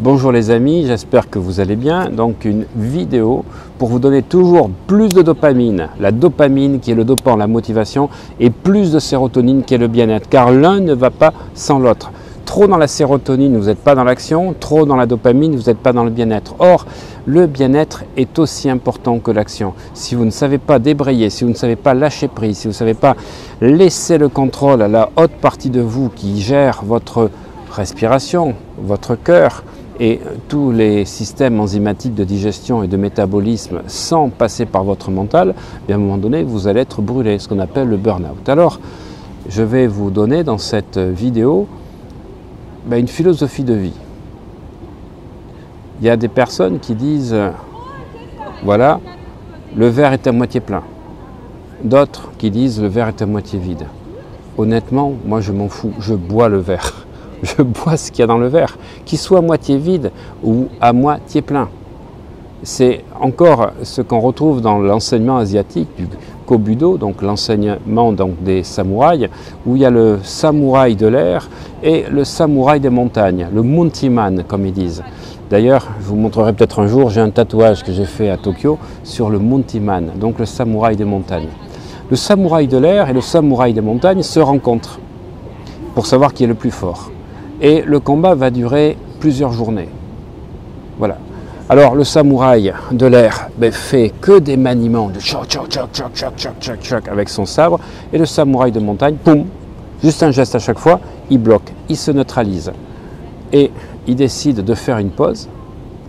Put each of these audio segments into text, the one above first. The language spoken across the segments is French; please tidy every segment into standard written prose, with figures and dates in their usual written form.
Bonjour les amis, j'espère que vous allez bien. Donc une vidéo pour vous donner toujours plus de dopamine. La dopamine qui est le dopant, la motivation, et plus de sérotonine qui est le bien-être. Car l'un ne va pas sans l'autre. Trop dans la sérotonine, vous n'êtes pas dans l'action. Trop dans la dopamine, vous n'êtes pas dans le bien-être. Or, le bien-être est aussi important que l'action. Si vous ne savez pas débrayer, si vous ne savez pas lâcher prise, si vous ne savez pas laisser le contrôle à la haute partie de vous qui gère votre respiration, votre cœur, et tous les systèmes enzymatiques de digestion et de métabolisme sans passer par votre mental, à un moment donné, vous allez être brûlé, ce qu'on appelle le burn-out. Alors, je vais vous donner dans cette vidéo une philosophie de vie. Il y a des personnes qui disent, voilà, le verre est à moitié plein. D'autres qui disent, le verre est à moitié vide. Honnêtement, moi je m'en fous, je bois le verre. Je bois ce qu'il y a dans le verre, qu'il soit à moitié vide ou à moitié plein. C'est encore ce qu'on retrouve dans l'enseignement asiatique du Kobudo, donc l'enseignement des samouraïs, où il y a le samouraï de l'air et le samouraï des montagnes, le Muntiman comme ils disent. D'ailleurs, je vous montrerai peut-être un jour, j'ai un tatouage que j'ai fait à Tokyo sur le Muntiman, donc le samouraï des montagnes. Le samouraï de l'air et le samouraï des montagnes se rencontrent pour savoir qui est le plus fort. Et le combat va durer plusieurs journées. Voilà. Alors le samouraï de l'air fait que des maniements de choc, choc, choc, choc, choc, choc, choc, choc avec son sabre. Et le samouraï de montagne, poum, juste un geste à chaque fois, il bloque, il se neutralise. Et il décide de faire une pause,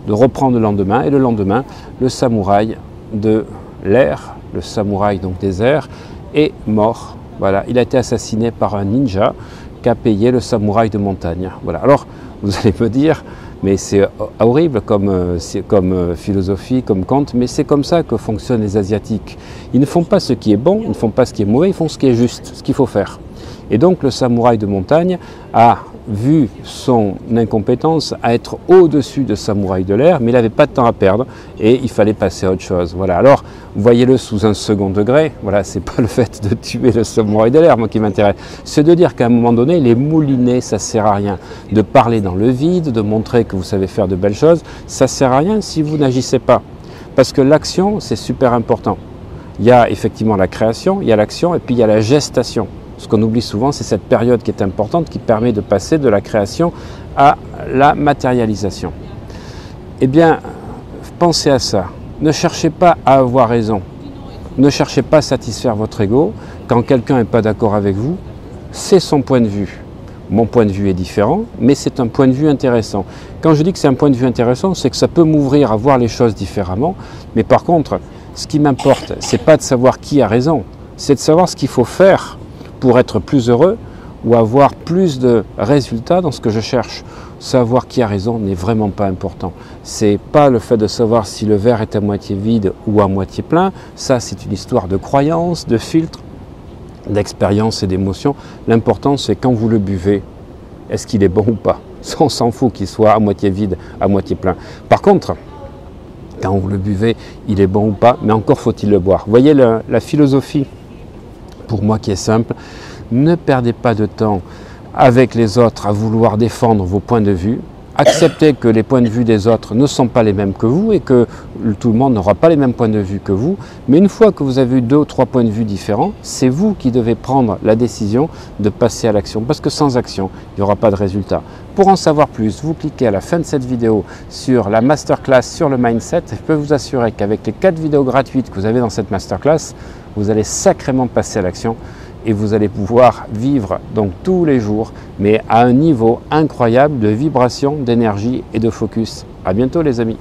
de reprendre le lendemain. Et le lendemain, le samouraï de l'air, le samouraï donc des airs, est mort. Voilà, il a été assassiné par un ninja qu'a payé le samouraï de montagne. Voilà. Alors, vous allez me dire, mais c'est horrible comme philosophie, comme conte, mais c'est comme ça que fonctionnent les Asiatiques. Ils ne font pas ce qui est bon, ils ne font pas ce qui est mauvais, ils font ce qui est juste, ce qu'il faut faire. Et donc, le samouraï de montagne a vu son incompétence à être au-dessus de samouraï de l'air, mais il n'avait pas de temps à perdre et il fallait passer à autre chose. Voilà. Alors, voyez-le sous un second degré. Voilà, c'est pas le fait de tuer le samouraï de l'air, moi qui m'intéresse. C'est de dire qu'à un moment donné, les moulinets, ça sert à rien. De parler dans le vide, de montrer que vous savez faire de belles choses, ça sert à rien si vous n'agissez pas. Parce que l'action, c'est super important. Il y a effectivement la création, il y a l'action et puis il y a la gestation. Ce qu'on oublie souvent, c'est cette période qui est importante, qui permet de passer de la création à la matérialisation. Eh bien, pensez à ça. Ne cherchez pas à avoir raison. Ne cherchez pas à satisfaire votre ego. Quand quelqu'un n'est pas d'accord avec vous, c'est son point de vue. Mon point de vue est différent, mais c'est un point de vue intéressant. Quand je dis que c'est un point de vue intéressant, c'est que ça peut m'ouvrir à voir les choses différemment. Mais par contre, ce qui m'importe, ce n'est pas de savoir qui a raison, c'est de savoir ce qu'il faut faire pour être plus heureux ou avoir plus de résultats dans ce que je cherche. Savoir qui a raison n'est vraiment pas important. C'est pas le fait de savoir si le verre est à moitié vide ou à moitié plein. Ça, c'est une histoire de croyance, de filtre, d'expérience et d'émotion. L'important, c'est quand vous le buvez, est-ce qu'il est bon ou pas? On s'en fout qu'il soit à moitié vide, à moitié plein. Par contre, quand vous le buvez, il est bon ou pas, mais encore faut-il le boire. Vous voyez la philosophie pour moi qui est simple, ne perdez pas de temps avec les autres à vouloir défendre vos points de vue. Acceptez que les points de vue des autres ne sont pas les mêmes que vous et que tout le monde n'aura pas les mêmes points de vue que vous. Mais une fois que vous avez eu 2 ou 3 points de vue différents, c'est vous qui devez prendre la décision de passer à l'action. Parce que sans action, il n'y aura pas de résultat. Pour en savoir plus, vous cliquez à la fin de cette vidéo sur la masterclass sur le mindset. Je peux vous assurer qu'avec les 4 vidéos gratuites que vous avez dans cette masterclass, vous allez sacrément passer à l'action et vous allez pouvoir vivre donc tous les jours, mais à un niveau incroyable de vibration, d'énergie et de focus. À bientôt les amis.